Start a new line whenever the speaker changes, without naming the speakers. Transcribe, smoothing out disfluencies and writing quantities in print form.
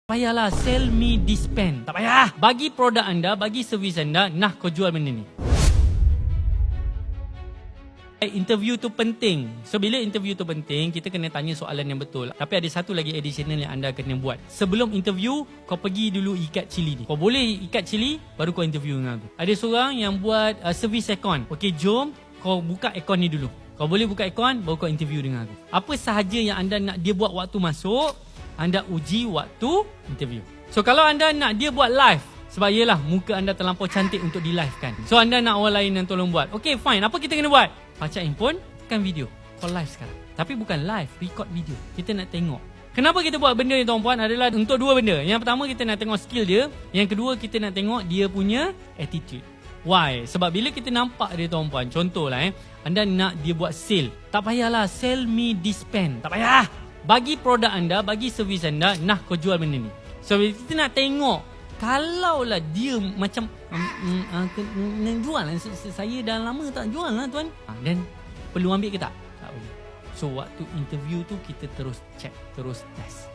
Payahlah sell me this pen. Tak payah. Bagi produk anda, bagi servis anda, nah kau jual benda ni. Interview tu penting. So bila interview tu penting, kita kena tanya soalan yang betul. Tapi ada satu lagi additional yang anda kena buat. Sebelum interview, kau pergi dulu ikat cili ni. Kau boleh ikat cili, baru kau interview dengan aku. Ada seorang yang buat servis aircon. Okey, jom kau buka aircon ni dulu. Kau boleh buka aircon, baru kau interview dengan aku. Apa sahaja yang anda nak dia buat waktu masuk, anda uji waktu interview. So kalau anda nak dia buat live, sebab yelah muka anda terlampau cantik untuk di live kan. So anda nak orang lain yang tolong buat. Okay fine, apa kita kena buat? Pacak handphone, tekan video. Call live sekarang. Tapi bukan live, record video. Kita nak tengok. Kenapa kita buat benda ni tuan-puan adalah untuk dua benda. Yang pertama kita nak tengok skill dia. Yang kedua kita nak tengok dia punya attitude. Why? Sebab bila kita nampak dia tuan-puan, contohlah anda nak dia buat sale. Tak payahlah sell me this pen. Tak payah. Bagi produk anda, bagi servis anda, nah kau jual benda ni. So kita nak tengok, kalaulah dia macam jual lah, saya dah lama tak jual lah tuan. Dan perlu ambil ke tak? Tak boleh. So waktu interview tu kita terus check, terus test.